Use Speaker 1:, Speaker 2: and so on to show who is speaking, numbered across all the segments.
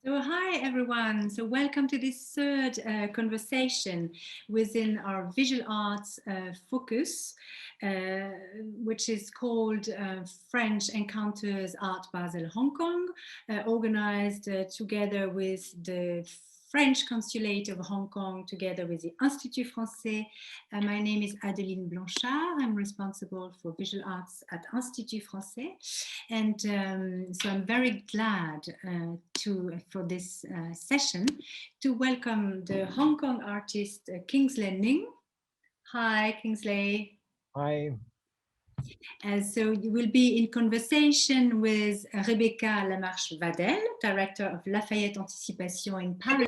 Speaker 1: So hi everyone, so welcome to this third conversation within our visual arts focus, which is called French Encounters Art Basel Hong Kong, organized together with the French Consulate of Hong Kong together with the Institut français. My name is Adeline Blanchard. I'm responsible for visual arts at Institut français. And so I'm very glad for this session to welcome the Hong Kong artist Kingsley Ng. Hi, Kingsley.
Speaker 2: Hi.
Speaker 1: So you will be in conversation with Rebecca Lamarche-Vadel, director of Lafayette Anticipations in Paris.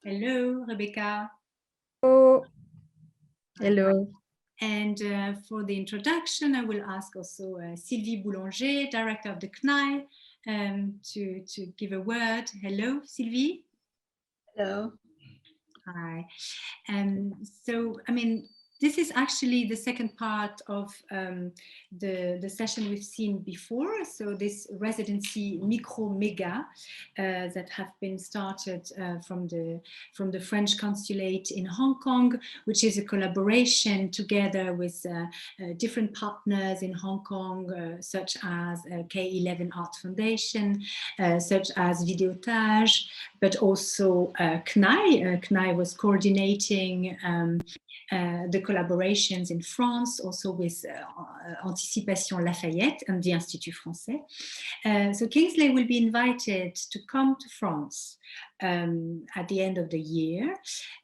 Speaker 1: Hello, Rebecca.
Speaker 3: Oh. Hello.
Speaker 1: And for the introduction, I will ask also Sylvie Boulanger, director of the CNEAI, to give a word. Hello, Sylvie.
Speaker 3: Hello.
Speaker 1: Hi. So, I mean, this is actually the second part of the session we've seen before. So this residency Microme that have been started from the French Consulate in Hong Kong, which is a collaboration together with different partners in Hong Kong, such as K11 Art Foundation, such as Videotage, but also CNEAI. CNEAI was coordinating the collaborations in France, also with Anticipations Lafayette and the Institut français. So Kingsley will be invited to come to France at the end of the year,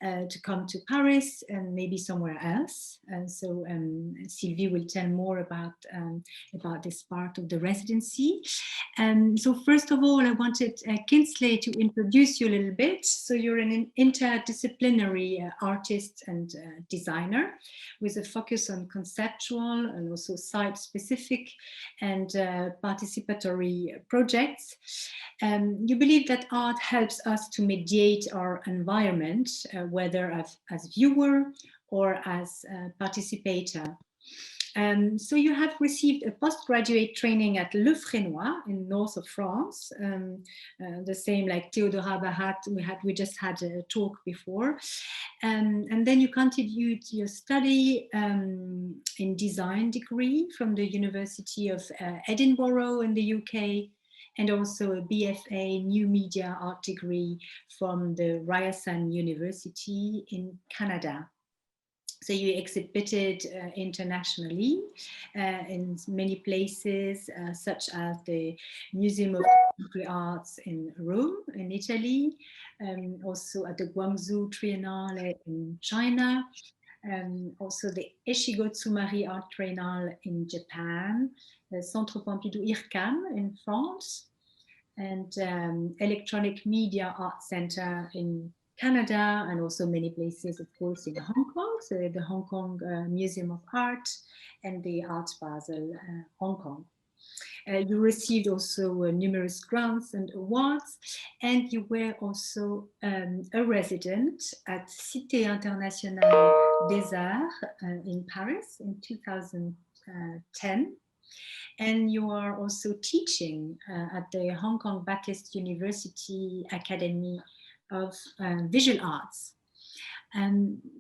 Speaker 1: to come to Paris and maybe somewhere else. So Sylvie will tell more about this part of the residency. So first of all, I wanted Kingsley to introduce you a little bit. So you're an interdisciplinary artist and designer with a focus on conceptual and also site-specific and participatory projects. You believe that art helps us to mediate our environment, whether as viewer or as participator. So you have received a postgraduate training at Le Fresnoy in north of France, the same like Theodora Bahat, we just had a talk before. And then you continued your study in design degree from the University of Edinburgh in the UK, and also a BFA New Media Art degree from the Ryerson University in Canada. So you exhibited internationally in many places, such as the Museum of Contemporary Arts in Rome, in Italy, also at the Guangzhou Triennale in China, also the Eshigo-Tsumari Art Triennale in Japan, the Centre Pompidou IRCAM in France, and Electronic Media Art Center in Canada, and also many places, of course, in Hong Kong, so the Hong Kong Museum of Art and the Art Basel Hong Kong. You received also numerous grants and awards, and you were also a resident at Cité Internationale des Arts in Paris in 2010. And you are also teaching at the Hong Kong Baptist University Academy of Visual Arts.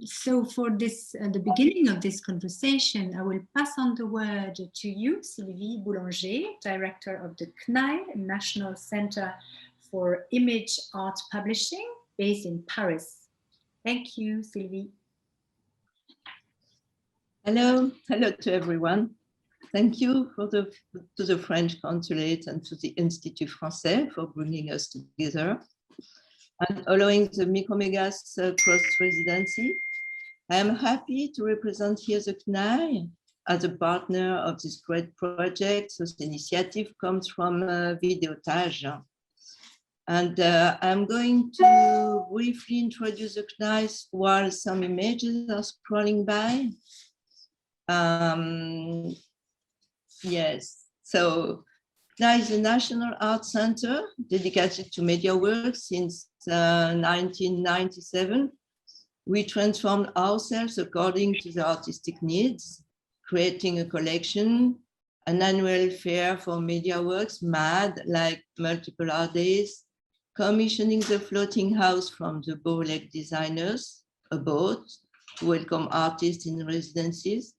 Speaker 1: So for this, the beginning of this conversation, I will pass on the word to you, Sylvie Boulanger, Director of the CNEAI, National Center for Image Art Publishing, based in Paris. Thank you, Sylvie.
Speaker 3: Hello to everyone. Thank you to the French Consulate and to the Institut français for bringing us together and allowing the Micromega's cross-residency. I am happy to represent here the CNEAI as a partner of this great project. So the initiative comes from Videotage. And I'm going to briefly introduce the CNEAI while some images are scrolling by. Yes, so CNEAI is a national art center dedicated to media work since 1997. We transformed ourselves according to the artistic needs, creating a collection an annual fair for media works, MAD, like multiple art days, commissioning the floating house from the Bow Lake designers, a boat to welcome artists in residencies.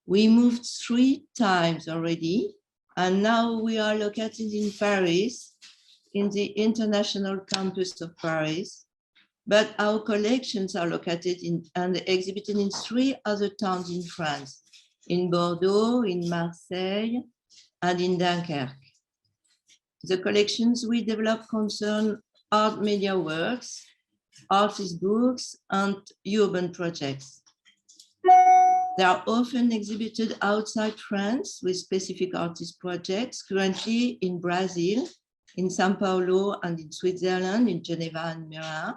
Speaker 3: We moved 3 times already, and now we are located in Paris, in the International Campus of Paris, but our collections are located in and exhibited in 3 other towns in France, in Bordeaux, in Marseille, and in Dunkerque. The collections we develop concern art media works, artist books, and urban projects. They are often exhibited outside France with specific artist projects, currently in Brazil, in São Paulo, and in Switzerland, in Geneva and Milan.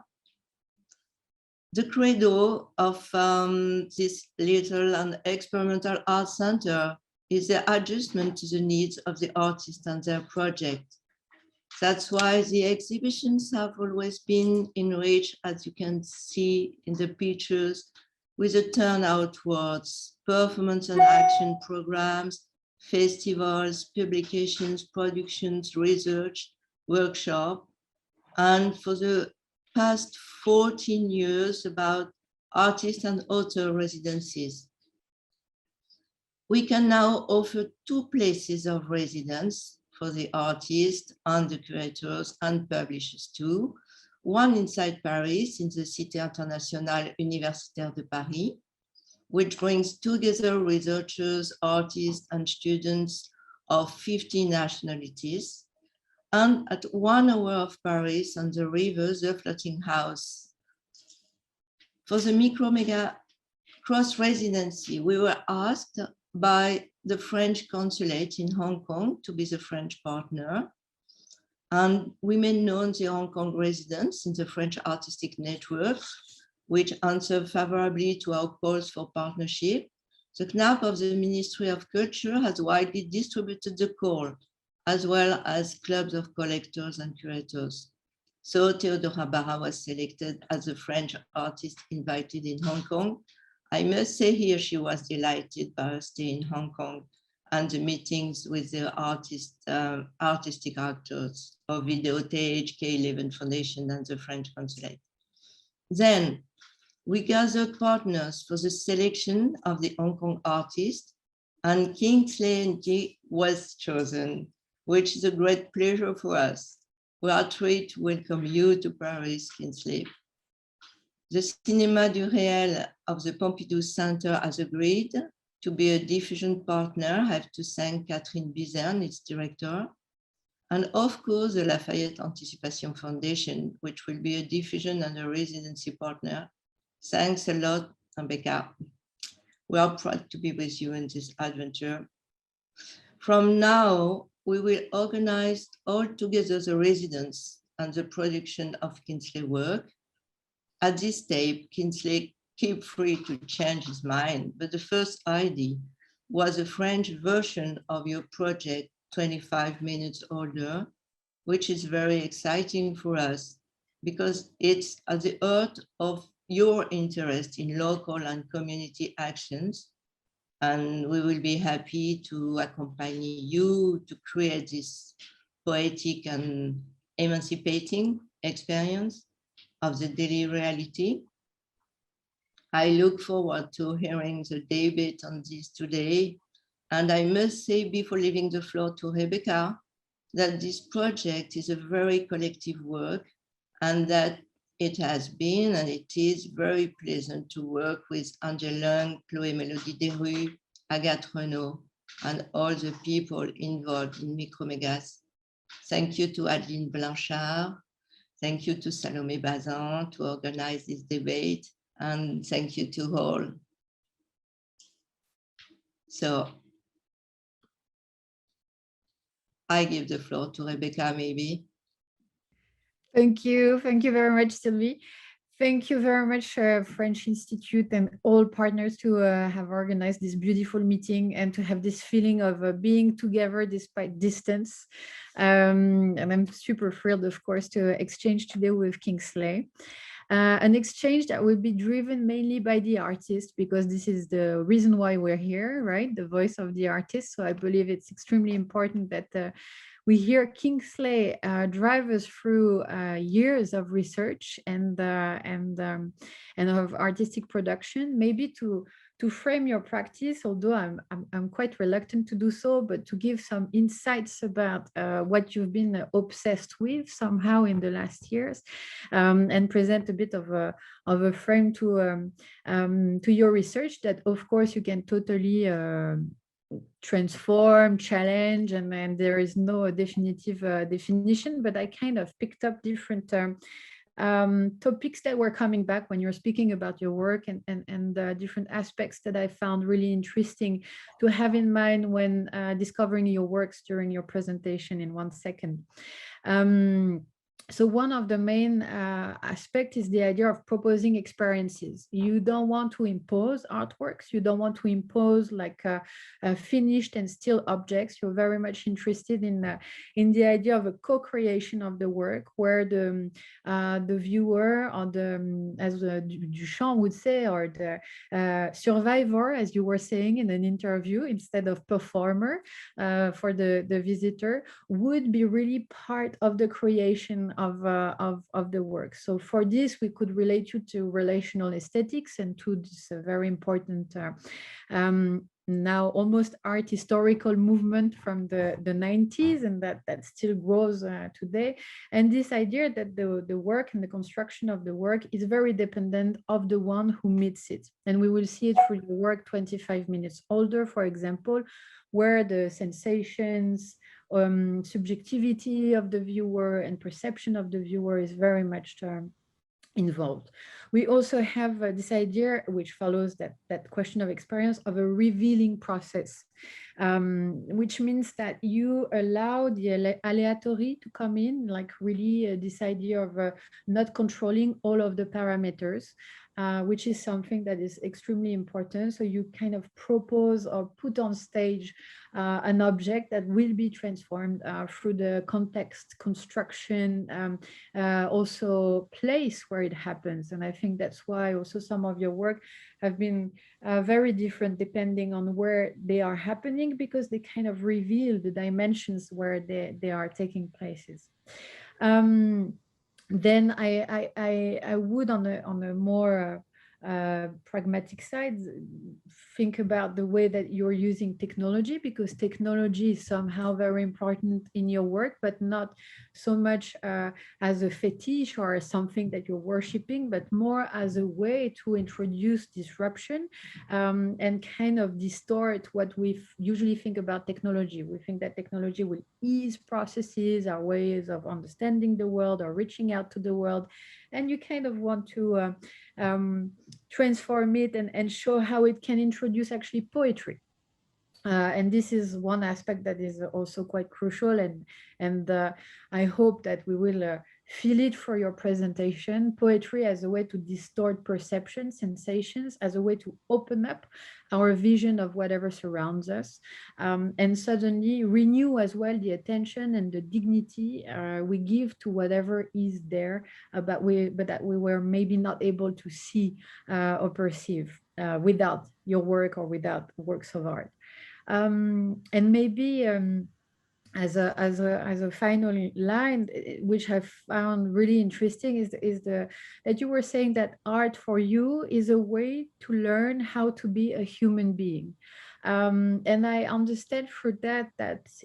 Speaker 3: The credo of this little and experimental art center is the adjustment to the needs of the artist and their project. That's why the exhibitions have always been enriched, as you can see in the pictures, with a turnout towards performance and action programs, festivals, publications, productions, research, workshop, and for the past 14 years about artist and author residencies. We can now offer 2 places of residence for the artists and the curators and publishers too. One inside Paris, in the Cité Internationale Universitaire de Paris, which brings together researchers, artists, and students of 50 nationalities, and at 1 hour of Paris on the river, the floating house. For the Microme cross residency, we were asked by the French Consulate in Hong Kong to be the French partner. And we made known the Hong Kong residents in the French Artistic Network, which answered favorably to our calls for partnership. The CNEAI of the Ministry of Culture has widely distributed the call, as well as clubs of collectors and curators. So Theodora Barra was selected as a French artist invited in Hong Kong. I must say here she was delighted by her stay in Hong Kong and the meetings with the artistic actors of Videotage, K11 Foundation, and the French Consulate. Then we gathered partners for the selection of the Hong Kong artist, and Kingsley Ng was chosen, which is a great pleasure for us. We are thrilled to welcome you to Paris, Kingsley. The Cinéma du Réel of the Pompidou Center has agreed to be a diffusion partner. I have to thank Catherine Bazin, its director, and of course the Lafayette Anticipations Foundation, which will be a diffusion and a residency partner. Thanks a lot, Rebecca. We are proud to be with you in this adventure. From now, we will organize all together the residence and the production of Kingsley work. At this stage, Kingsley keep free to change his mind, but the first idea was a French version of your project, 25 minutes older, which is very exciting for us because it's at the heart of your interest in local and community actions. And we will be happy to accompany you to create this poetic and emancipating experience of the daily reality. I look forward to hearing the debate on this today. And I must say, before leaving the floor to Rebecca, that this project is a very collective work and that it has been and it is very pleasant to work with Adeline, Chloé-Mélody Desrues, Agathe Renaud, and all the people involved in Micromegas. Thank you to Adeline Blanchard. Thank you to Salomé Bazin to organize this debate, and thank you to all. So I give the floor to Rebecca, maybe.
Speaker 2: Thank you very much, Sylvie. Thank you very much, French Institute and all partners to have organized this beautiful meeting and to have this feeling of being together despite distance. And I'm super thrilled, of course, to exchange today with Kingsley. an exchange that will be driven mainly by the artist, because this is the reason why we're here, right? The voice of the artist. So I believe it's extremely important that we hear Kingsley drive us through years of research and of artistic production, maybe to frame your practice, although I'm quite reluctant to do so, but to give some insights about what you've been obsessed with somehow in the last years, and present a bit of a frame to your research that, of course, you can totally transform, challenge, and there is no definitive definition, but I kind of picked up different topics that were coming back when you're speaking about your work, and different aspects that I found really interesting to have in mind when discovering your works during your presentation in 1 second. So one of the main aspects is the idea of proposing experiences. You don't want to impose artworks. You don't want to impose like finished and still objects. You're very much interested in the idea of a co-creation of the work, where the viewer, or as Duchamp would say, or the survivor, as you were saying in an interview, instead of performer for the visitor, would be really part of the creation of the work. So for this, we could relate you to relational aesthetics and to this very important now almost art historical movement from the 90s, and that still grows today. And this idea that the work and the construction of the work is very dependent of the one who meets it. And we will see it through your work 25 minutes older, for example, where the sensations, subjectivity of the viewer and perception of the viewer is very much involved. We also have this idea, which follows that question of experience, of a revealing process, which means that you allow the aleatory to come in, like really this idea of not controlling all of the parameters, which is something that is extremely important. So you kind of propose or put on stage an object that will be transformed through the context, construction, also place where it happens. And I think that's why also some of your work have been very different depending on where they are happening, because they kind of reveal the dimensions where they are taking places. Then I would, on a more pragmatic side, think about the way that you're using technology, because technology is somehow very important in your work, but not so much as a fetish or something that you're worshiping, but more as a way to introduce disruption and kind of distort what we usually think about technology. We think that technology will ease processes, our ways of understanding the world or reaching out to the world, and you kind of want to transform it and show how it can introduce actually poetry. And this is one aspect that is also quite crucial, and I hope that we will feel it for your presentation. Poetry as a way to distort perception, sensations, as a way to open up our vision of whatever surrounds us, and suddenly renew as well the attention and the dignity we give to whatever is there, but that we were maybe not able to see or perceive without your work or without works of art. And maybe as a final line, which I found really interesting, is that you were saying that art for you is a way to learn how to be a human being. And I understand for that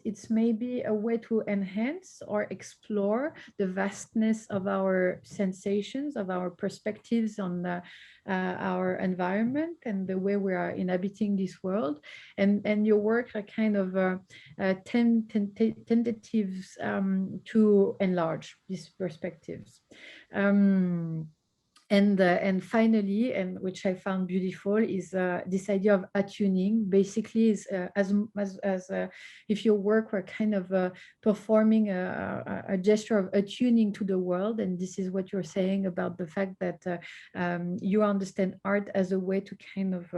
Speaker 2: it's maybe a way to enhance or explore the vastness of our sensations, of our perspectives on our environment and the way we are inhabiting this world. And your work are kind of tentatives to enlarge these perspectives. And finally, and which I found beautiful, is this idea of attuning. Basically, is as if your work were kind of performing a gesture of attuning to the world. And this is what you're saying about the fact that you understand art as a way to kind of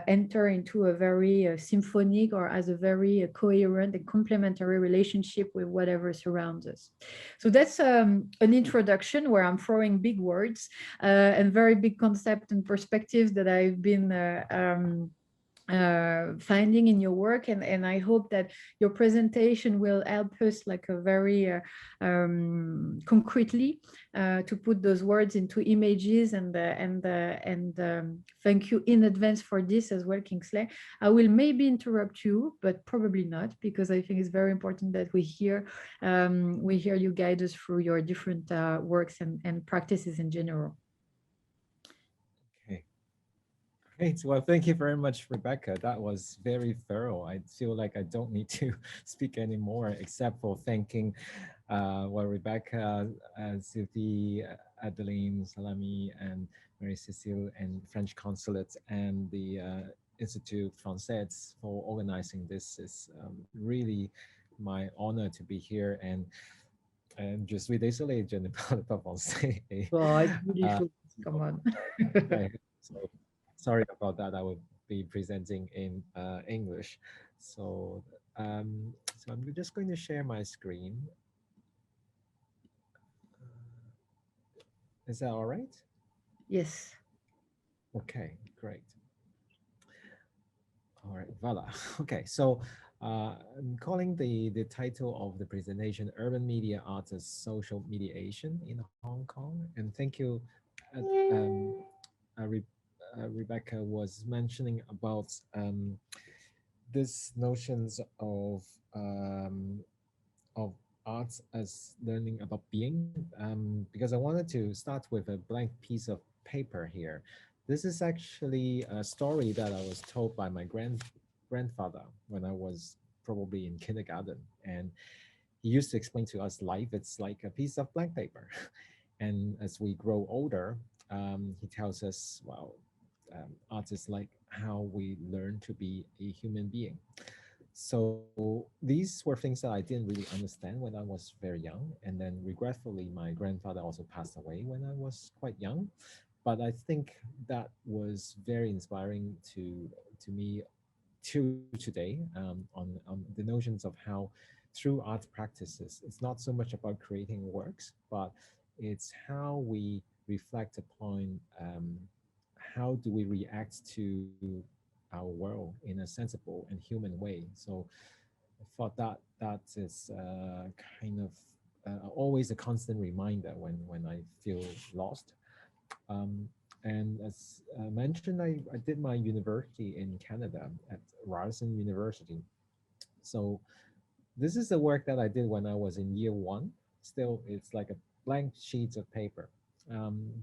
Speaker 2: enter into a very symphonic, or as a very coherent and complementary relationship with whatever surrounds us. So that's an introduction where I'm throwing big words. and very big concept and perspectives that I've been finding in your work, and I hope that your presentation will help us like a very concretely to put those words into images, and thank you in advance for this as well, Kingsley. I will maybe interrupt you, but probably not, because I think it's very important that we hear you guide us through your different works and practices in general.
Speaker 4: Great. Well, thank you very much, Rebecca. That was very thorough. I feel like I don't need to speak anymore, except for thanking Rebecca, Sylvie, Adeline, Salomé, and Marie-Cécile, and French Consulate, and the Institut français for organizing this. Is really my honor to be here. And je suis désolé, je ne parle pas français.
Speaker 2: Oh, it's beautiful. Come on.
Speaker 4: So, sorry about that. I will be presenting in English. So, so I'm just going to share my screen. Is that all right?
Speaker 2: Yes.
Speaker 4: Okay, great. All right, voila. Okay, so I'm calling the title of the presentation Urban Media Artists Social Mediation in Hong Kong. And thank you, Rebecca was mentioning about this notions of arts as learning about being, because I wanted to start with a blank piece of paper here. This is actually a story that I was told by my grandfather when I was probably in kindergarten, and he used to explain to us life, it's like a piece of blank paper. And as we grow older, he tells us, well, art is like how we learn to be a human being. So these were things that I didn't really understand when I was very young. And then regretfully, my grandfather also passed away when I was quite young. But I think that was very inspiring to me to today, on the notions of how through art practices, it's not so much about creating works, but it's how we reflect upon how do we react to our world in a sensible and human way. So I thought that is kind of always a constant reminder when I feel lost. And as mentioned, I did my university in Canada at Ryerson University. So this is the work that I did when I was in year one. Still, it's like a blank sheet of paper.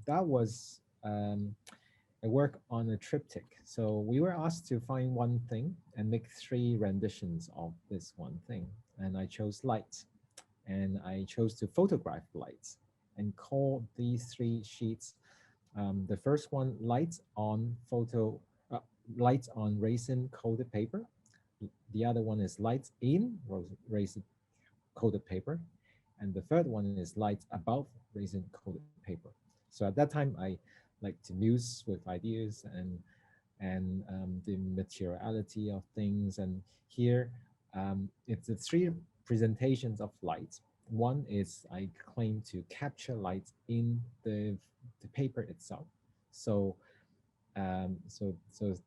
Speaker 4: That was a work on a triptych. So we were asked to find one thing and make 3 renditions of this one thing. And I chose light. And I chose to photograph lights and call these 3 sheets. The first one, light on resin coated paper. The other one is light in resin coated paper. And the third one is light above resin coated paper. So at that time, I like to muse with ideas and the materiality of things. And here, it's the 3 presentations of light. One is I claim to capture light in the paper itself. So so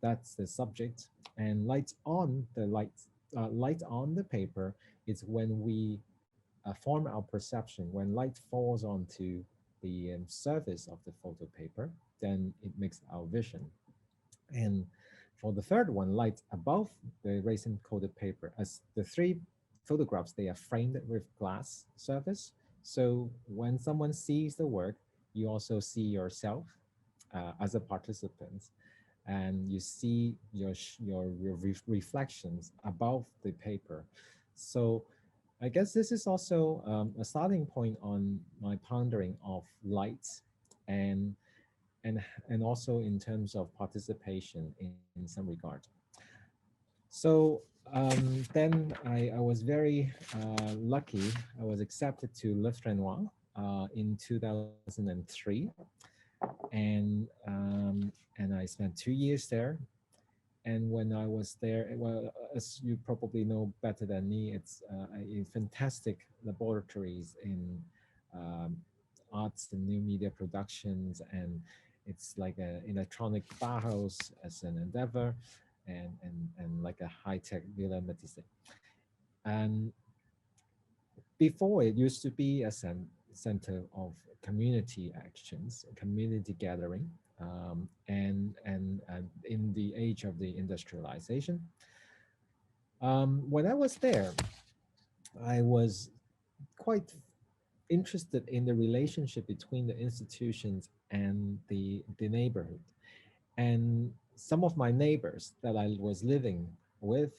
Speaker 4: that's the subject. And light on the paper is when we form our perception. When light falls onto the surface of the photo paper, then it makes our vision. And for the third one, light above the resin coated paper, as the 3 photographs, they are framed with glass surface. So when someone sees the work, you also see yourself as a participant, and you see your reflections above the paper. So I guess this is also a starting point on my pondering of light and also in terms of participation in some regard. So then I was very lucky. I was accepted to Le Fresnoy in 2003, and I spent 2 years there. And when I was there, well, as you probably know better than me, it's a fantastic laboratories in arts and new media productions, and it's like an electronic bar house as an endeavor, and like a high-tech Villa Matisse. And before, it used to be a center of community actions, community gathering, and in the age of the industrialization. When I was there, I was quite interested in the relationship between the institutions and the neighborhood. And some of my neighbors that I was living with,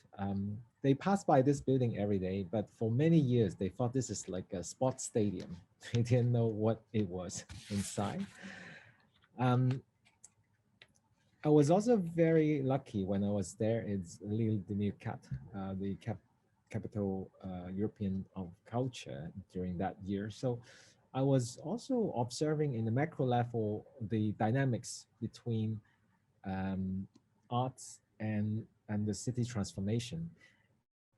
Speaker 4: they passed by this building every day, but for many years they thought this is like a sports stadium. They didn't know what it was inside. I was also very lucky when I was there. It's L'Île de Mercat, the capital European of culture during that year. So I was also observing in the macro level the dynamics between arts and the city transformation,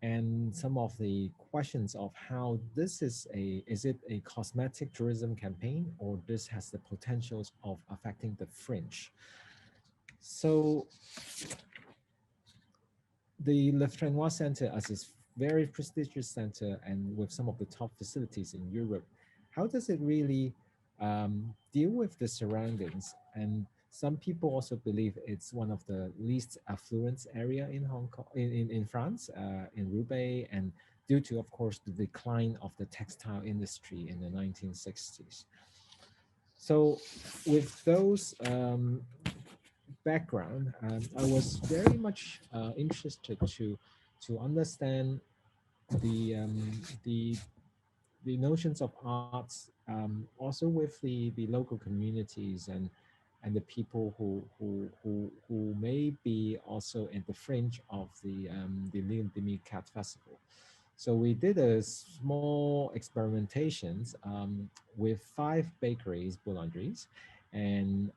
Speaker 4: and some of the questions of how this is it a cosmetic tourism campaign, or this has the potentials of affecting the fringe. So the Le Fresnoy Center, as a very prestigious center and with some of the top facilities in Europe, how does it really deal with the surroundings? And some people also believe it's one of the least affluent area in Hong Kong, in France, in Roubaix, and due to, of course, the decline of the textile industry in the 1960s. So with those background, I was very much interested to understand the notions of arts, also with the local communities and the people who may be also in the fringe of the L'Île de Mercat Festival. So we did a small experimentations with 5 bakeries, boulangeries, and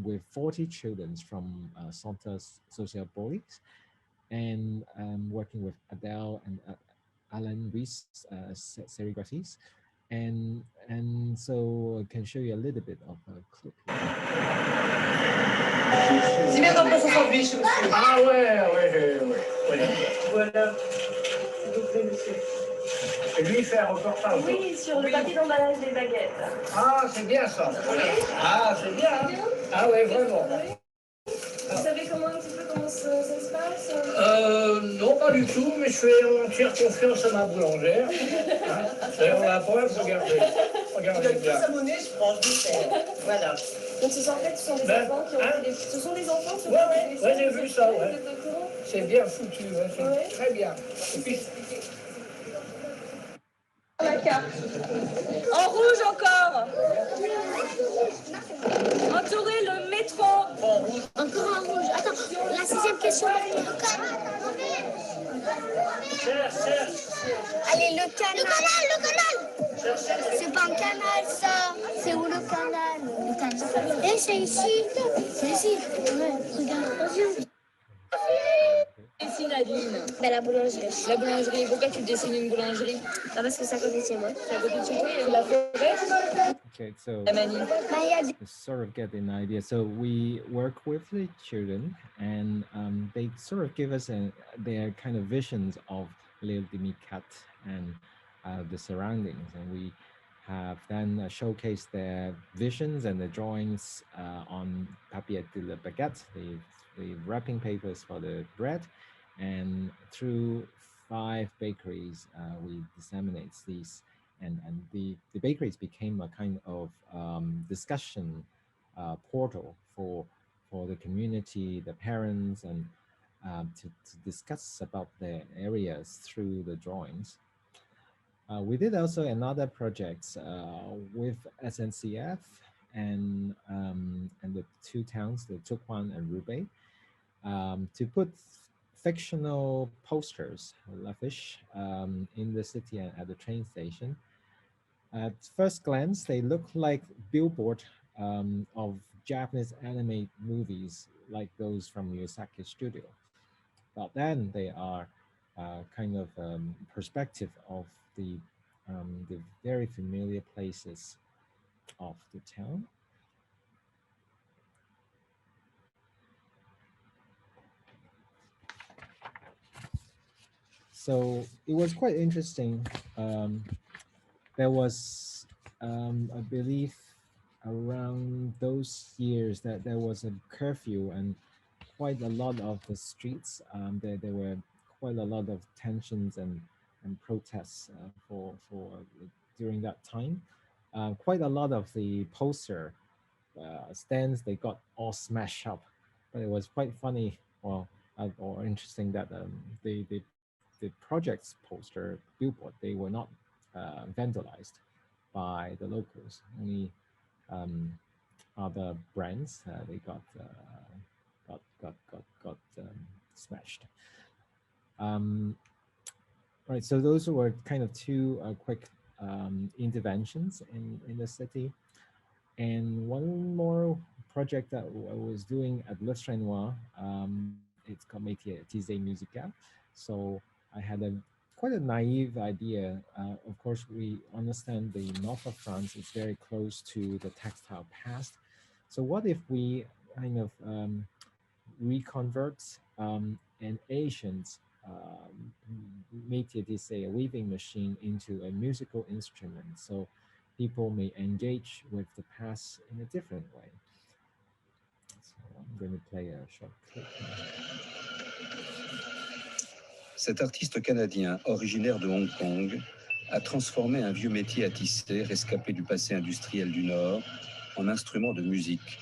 Speaker 4: with 40 children from Centres Sociopolitiques, and working with Adele and Alan Ruiz serigraphies. And so I can show you a little bit of a clip
Speaker 5: C'est bien dans le sandwich, monsieur. Ah ouais. Voilà. S'il vous plaît, monsieur. Et lui, il fait un reportage.
Speaker 6: Oui, sur le papier d'emballage des baguettes.
Speaker 5: Ah, c'est bien ça.
Speaker 6: Oui.
Speaker 5: Ah, c'est bien. Ah ouais, vraiment.
Speaker 6: Oui. Vous savez un petit peu comment ça se passe?
Speaker 5: Non, pas du tout, mais je fais entière confiance à ma boulangère. D'ailleurs, on a la preuve, regardez. Regardez bien.
Speaker 6: Salomé, je prends du fer. Voilà. Donc ce sont des enfants qui ont fait des... Ce sont des enfants qui ont fait des...
Speaker 5: Ouais, j'ai vu ça, ouais.
Speaker 6: Vous êtes au courant?
Speaker 5: C'est bien foutu, c'est très bien. Et puis...
Speaker 6: La carte. En rouge encore. Entourer le métro. En rouge. Encore en rouge. Attends, la 6e question. Allez, le canal. Le canal. C'est pas un canal, ça. C'est où le canal? Le canal. Et c'est ici. C'est ici. Ouais, regarde. Dessine Adeline. Ben, la boulangerie. La boulangerie. Pourquoi tu dessines une boulangerie? Ah, parce que c'est à côté de chez moi. C'est à côté de chez toi, et la forêt.
Speaker 4: Okay, so
Speaker 6: to
Speaker 4: sort of get an idea. So we work with the children, and they sort of give us their kind of visions of L'Île de Mercat and the surroundings, and we have then showcased their visions and the drawings on papier de la baguette, the wrapping papers for the bread, and through 5 bakeries we disseminate these. And the bakeries became a kind of discussion portal for the community, the parents, and to discuss about their areas through the drawings. We did also another project with SNCF and the 2 towns, the Tuquan and Roubaix, to put fictional posters, l'affiche, in the city and at the train station. At first glance, they look like billboard of Japanese anime movies, like those from Miyazaki Studio. But then they are kind of perspective of the very familiar places of the town. So it was quite interesting. There was, I believe, around those years that there was a curfew, and quite a lot of the streets, there were quite a lot of tensions and protests for during that time. Quite a lot of the poster stands, they got all smashed up, but it was quite funny or interesting that the project's poster billboard, they were not vandalized by the locals. Only other brands they got smashed. Right, so those were kind of two quick interventions in the city. And one more project that I was doing at Le Chanois, it's called Métier Musicale. So I had quite a naive idea. Of course, we understand the north of France is very close to the textile past. So what if we kind of reconvert an ancient métier d'essai, a weaving machine, into a musical instrument, so people may engage with the past in a different way. So I'm going to play a short clip.
Speaker 7: Cet artiste canadien, originaire de Hong Kong, a transformé un vieux métier à tisser, rescapé du passé industriel du Nord, en instrument de musique.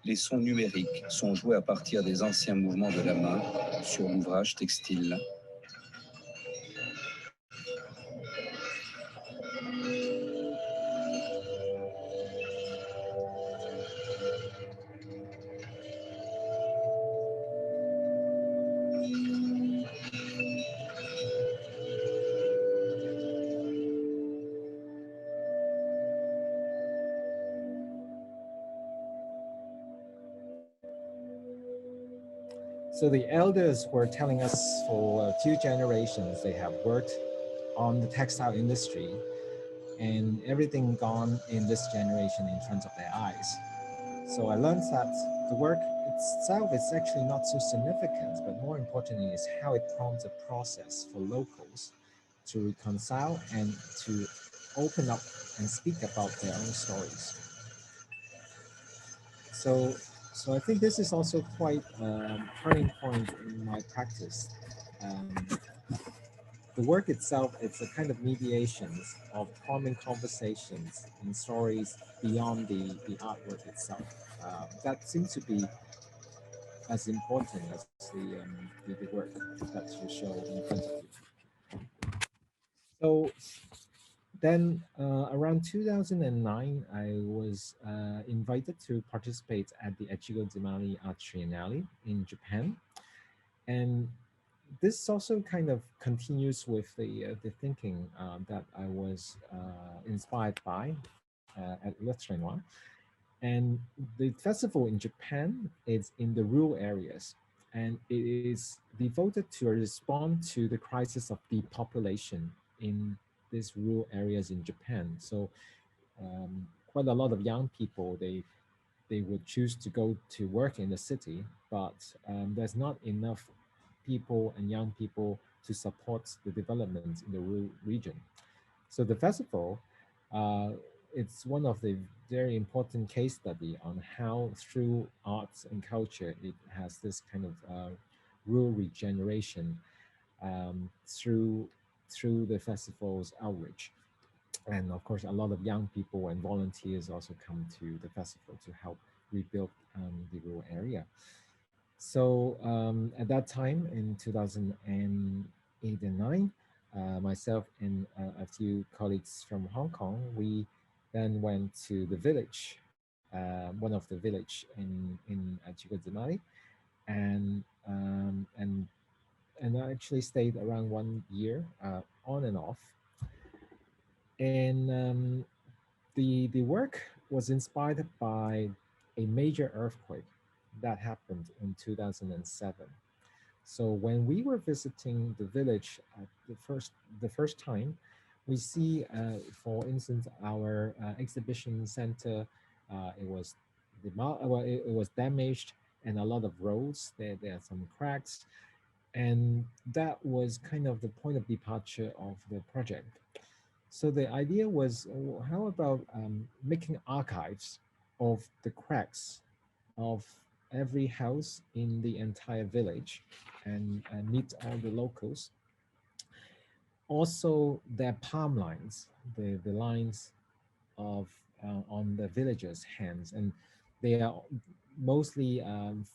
Speaker 7: Les sons numériques sont joués à partir des anciens mouvements de la main sur l'ouvrage textile.
Speaker 4: So the elders were telling us for 2 generations they have worked on the textile industry, and everything gone in this generation in front of their eyes. So I learned that the work itself is actually not so significant, but more importantly is how it prompts a process for locals to reconcile and to open up and speak about their own stories. So I think this is also quite a turning point in my practice. The work itself, it's a kind of mediations of forming conversations and stories beyond the artwork itself. That seems to be as important as the work that you show in front of you. So then around 2009, I was invited to participate at the Echigo Zimari Art Triennale in Japan. And this also kind of continues with the thinking that I was inspired by at Le Chanois. And the festival in Japan is in the rural areas, and it is devoted to respond to the crisis of depopulation in these rural areas in Japan. So quite a lot of young people, they would choose to go to work in the city, but there's not enough people and young people to support the development in the rural region. So the festival, it's one of the very important case study on how through arts and culture, it has this kind of rural regeneration through the festival's outreach. And of course, a lot of young people and volunteers also come to the festival to help rebuild the rural area. So at that time in 2008 and 9, myself and a few colleagues from Hong Kong, we then went to the village, one of the village in Chicodzimari, and I actually stayed around 1 year on and off. And the work was inspired by a major earthquake that happened in 2007. So when we were visiting the village the first time, we see, for instance, our exhibition center, it was it was damaged, and a lot of roads, there are some cracks, and that was kind of the point of departure of the project. So the idea was, how about making archives of the cracks of every house in the entire village, and meet all the locals. Also, their palm lines, the lines of on the villagers' hands, and they are mostly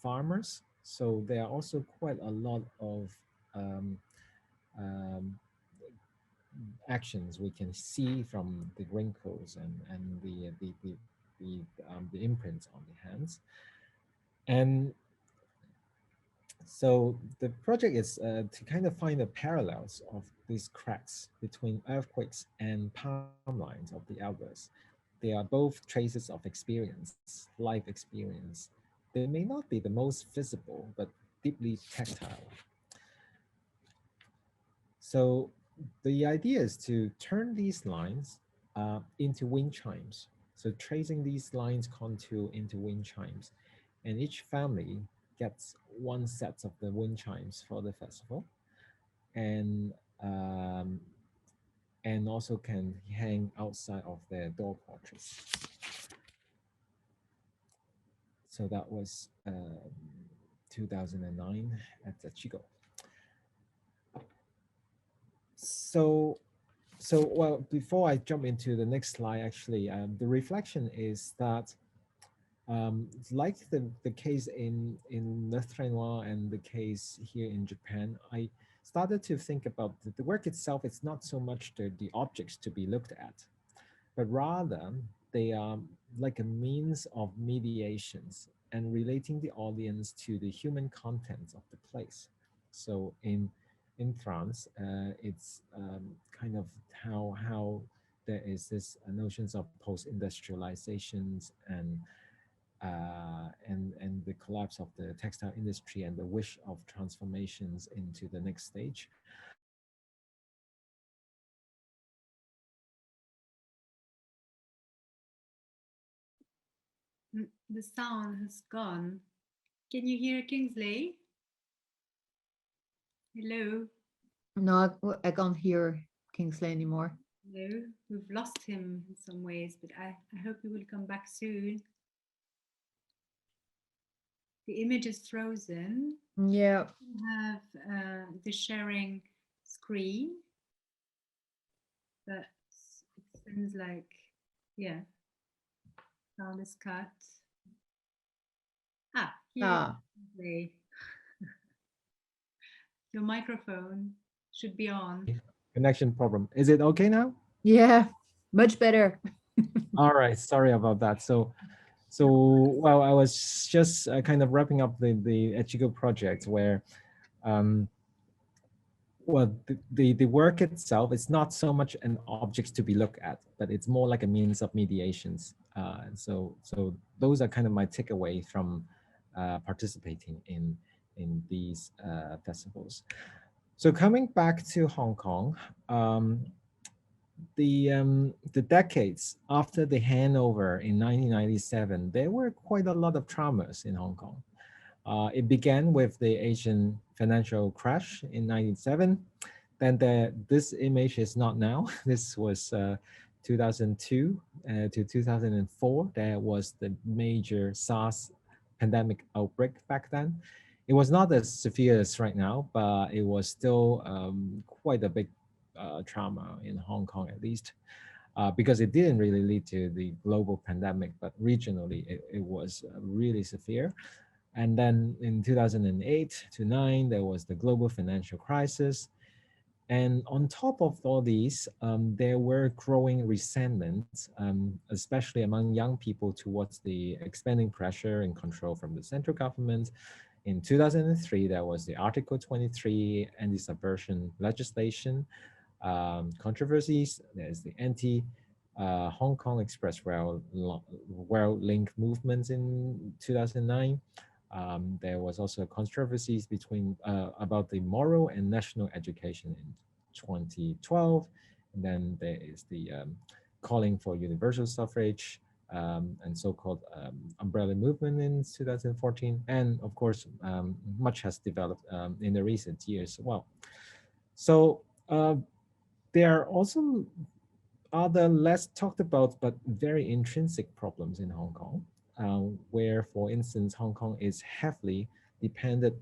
Speaker 4: farmers, so there are also quite a lot of um, um, actions we can see from the wrinkles and the imprints on the hands. And so the project is to kind of find the parallels of these cracks between earthquakes and palm lines of the outbursts. They are both traces of experience, life experience. They may not be the most visible, but deeply tactile. So the idea is to turn these lines into wind chimes. So tracing these lines contour into wind chimes, and each family gets one set of the wind chimes for the festival, and um, and also can hang outside of their door porches. So that was 2009 at the Chico. So well, before I jump into the next slide, actually, the reflection is that like the case in Notre-Dame and the case here in Japan, I started to think about the work itself. It's not so much the objects to be looked at, but rather they are like a means of mediations and relating the audience to the human contents of the place. So in France, it's kind of how there is this notions of post-industrializations and the collapse of the textile industry and the wish of transformations into the next stage.
Speaker 1: The sound has gone. Can you hear Kingsley? Hello?
Speaker 2: No, I can't hear Kingsley anymore.
Speaker 1: No, we've lost him in some ways, but I hope he will come back soon. The image is frozen.
Speaker 2: Yeah.
Speaker 1: We have the sharing screen, but it seems like, yeah, sound is cut. Here you Your microphone should be on.
Speaker 4: Connection problem. Is it okay now?
Speaker 2: Yeah, much better.
Speaker 4: All right, sorry about that. So well, I was just kind of wrapping up the Echigo project where, well, the work itself is not so much an object to be looked at, but it's more like a means of mediations. So those are kind of my takeaway from participating in these festivals. So coming back to Hong Kong, the decades after the handover in 1997, there were quite a lot of traumas in Hong Kong. It began with the Asian financial crash in 1997. Then this image is not now. This was 2002 to 2004. There was the major SARS pandemic outbreak back then. It was not as severe as right now, but it was still quite a big trauma in Hong Kong, at least, because it didn't really lead to the global pandemic, but regionally it was really severe. And then in 2008 to 9, there was the global financial crisis. And on top of all these, there were growing resentments, especially among young people towards the expanding pressure and control from the central government. In 2003, there was the Article 23 anti-subversion legislation controversies. There's the anti-Hong Kong Express Rail Link movements in 2009. There was also controversies between about the moral and national education in 2012, And then there is the calling for universal suffrage, and so-called umbrella movement in 2014. And of course, much has developed in the recent years as well. So there are also other less talked about but very intrinsic problems in Hong Kong, where, for instance, Hong Kong is heavily dependent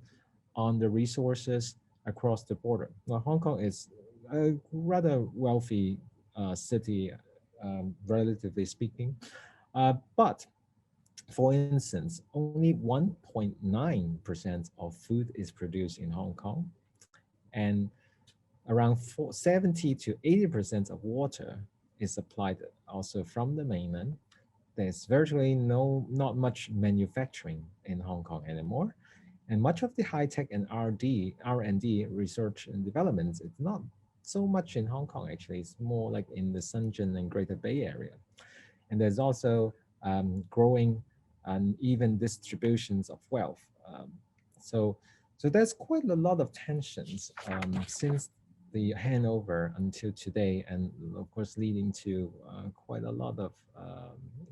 Speaker 4: on the resources across the border. Now, Hong Kong is a rather wealthy city, relatively speaking, but for instance, only 1.9% of food is produced in Hong Kong, and around 70 to 80% of water is supplied also from the mainland. There's virtually not much manufacturing in Hong Kong anymore. And much of the high-tech and R&D research and development is not so much in Hong Kong, actually. It's more like in the Shenzhen and Greater Bay Area. And there's also growing uneven distributions of wealth. So there's quite a lot of tensions since the handover until today, and of course leading to quite a lot of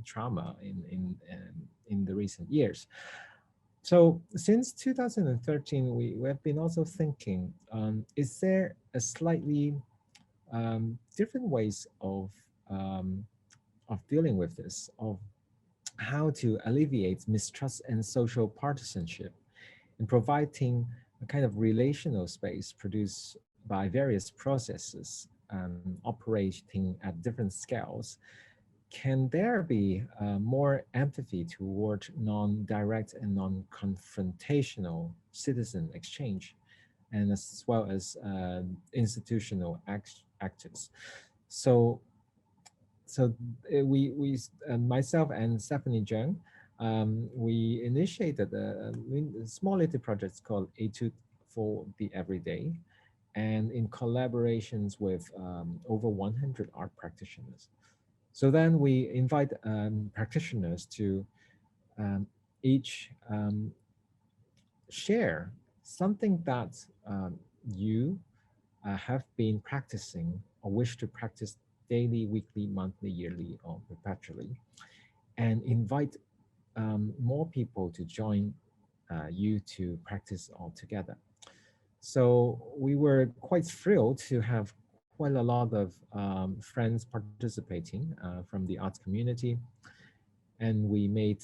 Speaker 4: trauma in the recent years. So since 2013, we have been also thinking, is there a slightly different ways of dealing with this, of how to alleviate mistrust and social partisanship, and providing a kind of relational space produced by various processes operating at different scales? Can there be more empathy toward non-direct and non-confrontational citizen exchange, and as well as institutional actors? So we myself and Stephanie Zheng, we initiated a small little project called Etude for the Everyday, and in collaborations with over 100 art practitioners. So then we invite practitioners to each share something that you have been practicing or wish to practice daily, weekly, monthly, yearly, or perpetually, and invite more people to join you to practice all together. So we were quite thrilled to have quite a lot of friends participating from the arts community. And we made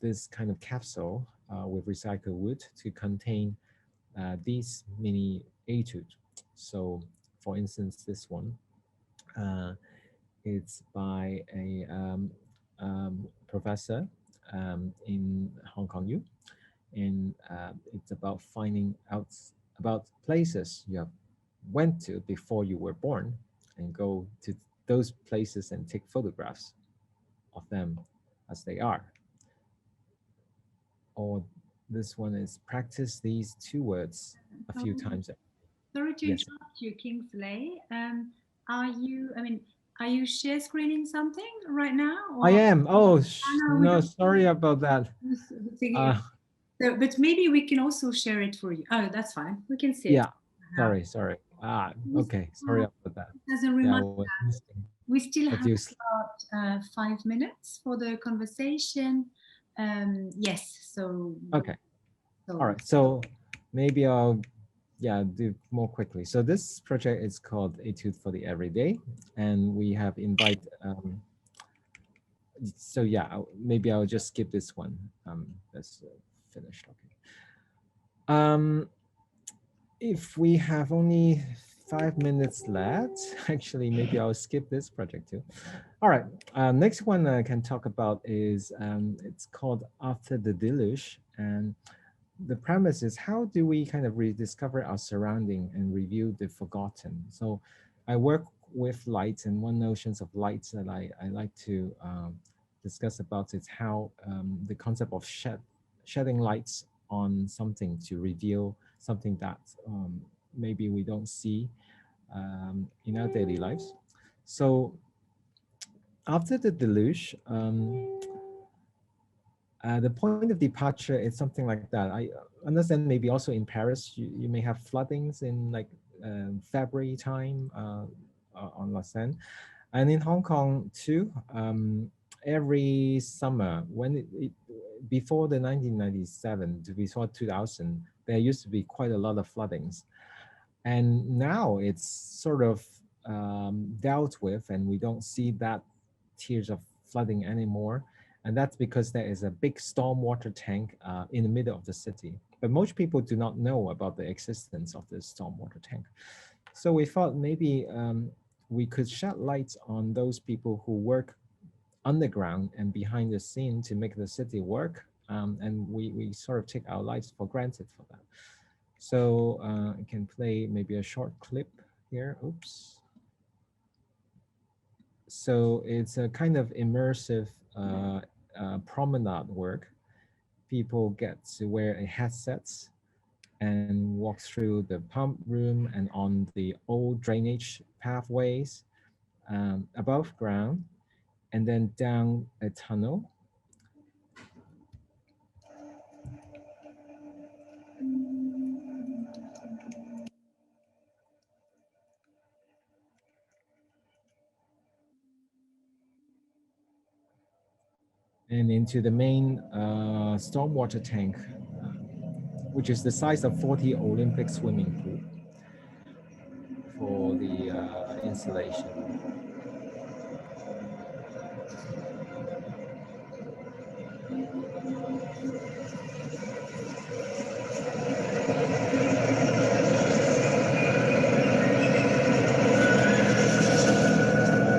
Speaker 4: this kind of capsule with recycled wood to contain these mini etudes. So for instance, this one, it's by a professor in Hong Kong U, and it's about finding out about places you have went to before you were born, and go to those places and take photographs of them as they are. Or this one is practice these two words a few times.
Speaker 1: Sorry to interrupt you, Kingsley. Are you share screening something right now? Or?
Speaker 4: I am. Oh, no, sorry about that.
Speaker 1: But maybe we can also share it for you. Oh, that's fine. We can see it.
Speaker 4: Yeah, sorry. Okay, sorry about that.
Speaker 1: Doesn't remind us. We still have about 5 minutes for the conversation. Yes, so.
Speaker 4: Okay, all right. So maybe I'll do more quickly. So this project is called Etude for the Everyday, and we have invited, so maybe I'll just skip this one. Let's finish. Okay. If we have only 5 minutes left, actually, maybe I'll skip this project too. All right, next one I can talk about is, it's called After the Deluge. And the premise is, how do we kind of rediscover our surrounding and review the forgotten? So I work with light, and one notion of light that I like to discuss about is how the concept of shedding lights on something to reveal something that maybe we don't see in our daily lives. So after the deluge, the point of departure is something like that. I understand maybe also in Paris, you may have floodings in like February time, on La Seine. And in Hong Kong too, every summer, before the 1997 to before 2000, there used to be quite a lot of floodings. And now it's sort of dealt with, and we don't see that tears of flooding anymore. And that's because there is a big stormwater tank in the middle of the city. But most people do not know about the existence of this stormwater tank. So we thought maybe we could shed light on those people who work underground and behind the scene to make the city work. And we sort of take our lives for granted for that. So I can play maybe a short clip here. Oops. So it's a kind of immersive promenade work. People get to wear headsets and walk through the pump room and on the old drainage pathways above ground, and then down a tunnel. And into the main stormwater tank, which is the size of 40 Olympic swimming pool for the installation.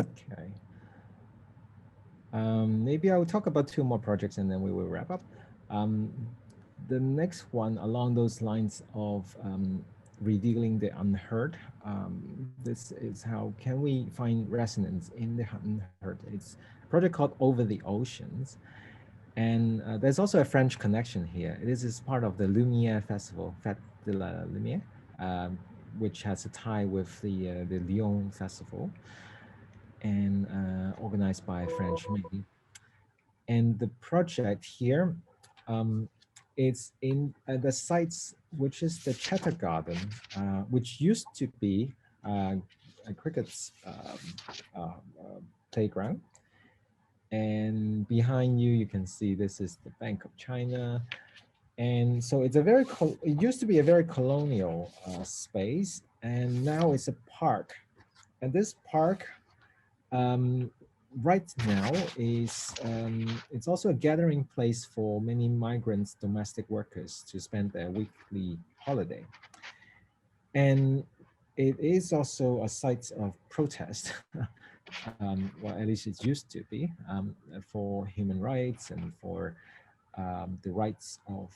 Speaker 4: Okay. Maybe I will talk about 2 more projects and then we will wrap up. The next one along those lines of revealing the unheard. This is how can we find resonance in the unheard. It's a project called Over the Oceans. And there's also a French connection here. This is part of the Lumière Festival, Fête de la Lumière, which has a tie with the Lyon Festival and organized by French Midi. And the project here, it's in the sites, which is the Chatter Garden, which used to be a cricket's playground. And behind you, you can see this is the Bank of China. And so it's a very, it used to be a very colonial space, and now it's a park. And this park right now is, it's also a gathering place for many migrants, domestic workers to spend their weekly holiday. And it is also a site of protest. Well, at least it used to be, for human rights and for the rights for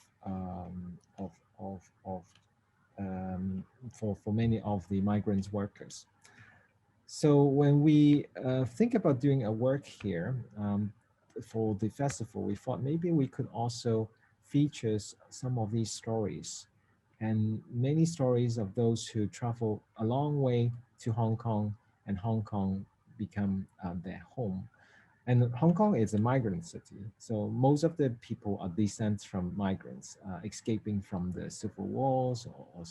Speaker 4: many of the migrant workers. So when we think about doing a work here for the festival, we thought maybe we could also feature some of these stories, and many stories of those who travel a long way to Hong Kong, and Hong Kong become their home. And Hong Kong is a migrant city, so most of the people are descent from migrants, escaping from the civil wars or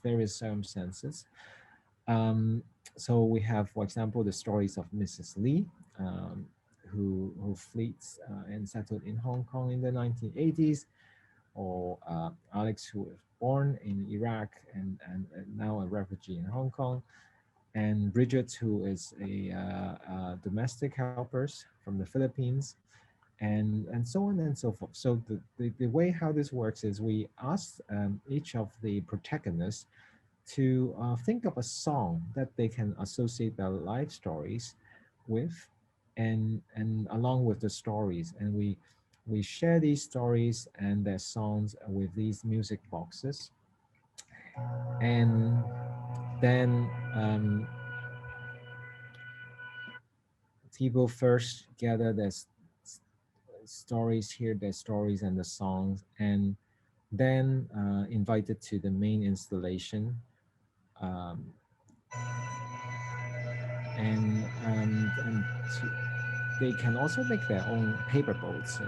Speaker 4: various circumstances. So we have, for example, the stories of Mrs. Lee, who flees and settled in Hong Kong in the 1980s, or Alex, who was born in Iraq and now a refugee in Hong Kong, and Bridget, who is a domestic helper from the Philippines, and so on and so forth. So the way how this works is we ask each of the protagonists to think of a song that they can associate their life stories with, and along with the stories, and we share these stories and their songs with these music boxes. And then people first gather their stories, hear their stories and the songs, and then invited to the main installation. They can also make their own paper boats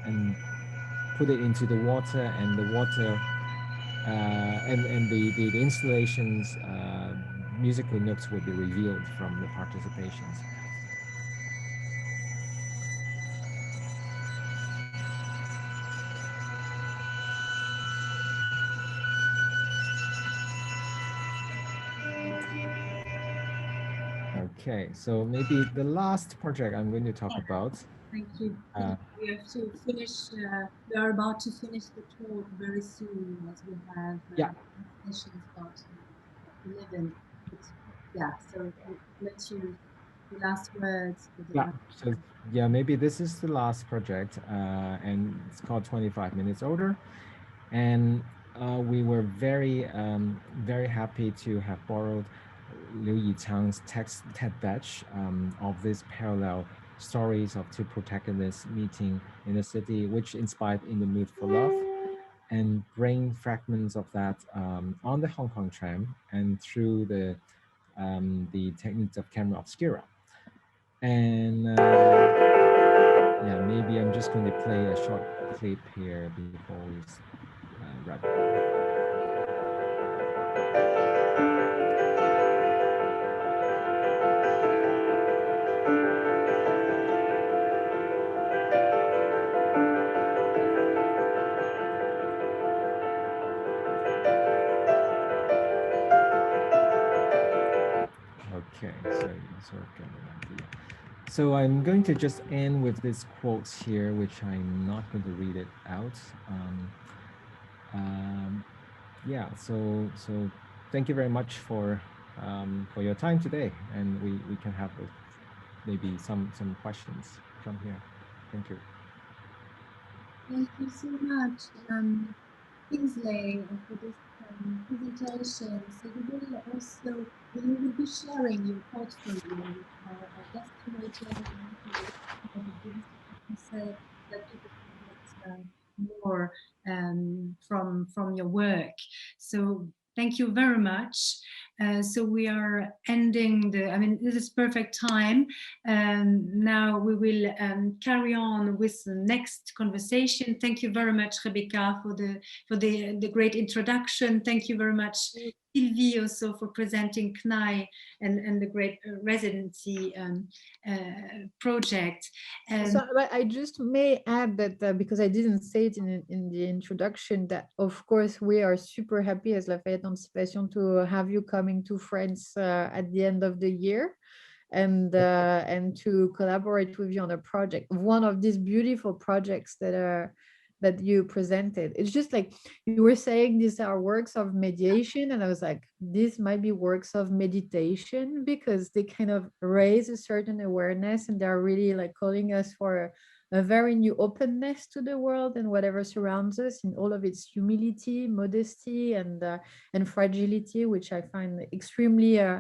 Speaker 4: and put it into the water, and the water and the installations musical notes will be revealed from the participations. Okay, so maybe the last project I'm going to talk about.
Speaker 1: Thank you. We have to finish. We are about to finish the talk very soon, as we have sessions starting at 11. Yeah, so let you the last words.
Speaker 4: So maybe this is the last project, and it's called 25 Minutes Older, and we were very very happy to have borrowed Liu Yichang's TED batch of this parallel stories of two protagonists meeting in a city, which inspired In the Mood for Love, and bring fragments of that on the Hong Kong tram and through the techniques of camera obscura. And yeah, maybe I'm just going to play a short clip here before we wrap up. Okay, so I'm going to just end with this quote here, which I'm not going to read it out. Yeah, so thank you very much for your time today, and we can have maybe some questions from here. Thank you.
Speaker 1: Thank you so much, Kingsley, for this presentation. So we will be sharing your portfolio with our guest curators that people can get more from your work. So thank you very much. So we are ending this is perfect time. Now we will carry on with the next conversation. Thank you very much, Rebecca, for the great introduction. Thank you very much, Sylvie, also for presenting CNEAI and the great residency project.
Speaker 2: So I just may add that because I didn't say it in the introduction, that of course we are super happy as Lafayette Anticipations to have you coming to France at the end of the year, and to collaborate with you on a project, one of these beautiful projects that you presented. It's just like you were saying, these are works of mediation, and I was like, these might be works of meditation, because they kind of raise a certain awareness, and they're really like calling us for a very new openness to the world and whatever surrounds us, in all of its humility, modesty, and fragility, which I find extremely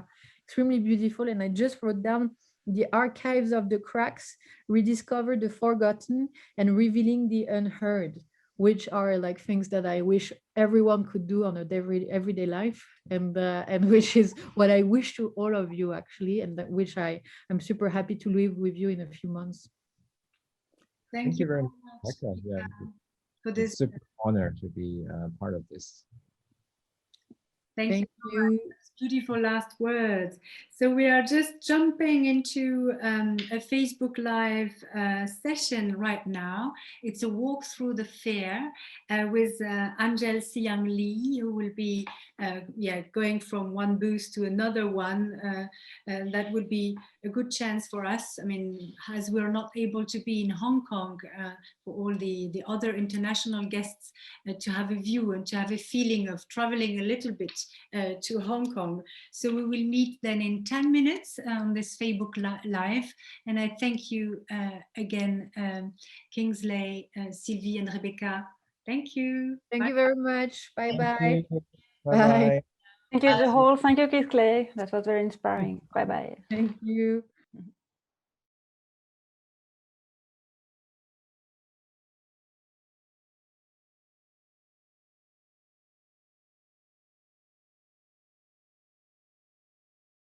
Speaker 2: beautiful. And I just wrote down: the archives of the cracks rediscover the forgotten and revealing the unheard, which are like things that I wish everyone could do on a everyday life, and which is what I wish to all of you, actually, and which I'm super happy to live with you in a few months.
Speaker 1: Thank you very much,
Speaker 4: Becca. Yeah,
Speaker 1: for this.
Speaker 4: It's super honor to be part of this.
Speaker 1: Thank you. Beautiful last words. So we are just jumping into a Facebook Live session right now. It's a walk through the fair with Angel Siang Lee, who will be going from one booth to another one. That would be a good chance for us. I mean, as we're not able to be in Hong Kong, for all the other international guests to have a view and to have a feeling of traveling a little bit to Hong Kong. So we will meet then in 10 minutes on this Facebook Live. And I thank you again, Kingsley, Sylvie and Rebecca. Thank you.
Speaker 2: Thank you very much. Bye-bye.
Speaker 4: Bye-bye.
Speaker 8: Thank you, the whole. Thank you, Kingsley. That was very inspiring. Bye-bye.
Speaker 2: Thank you.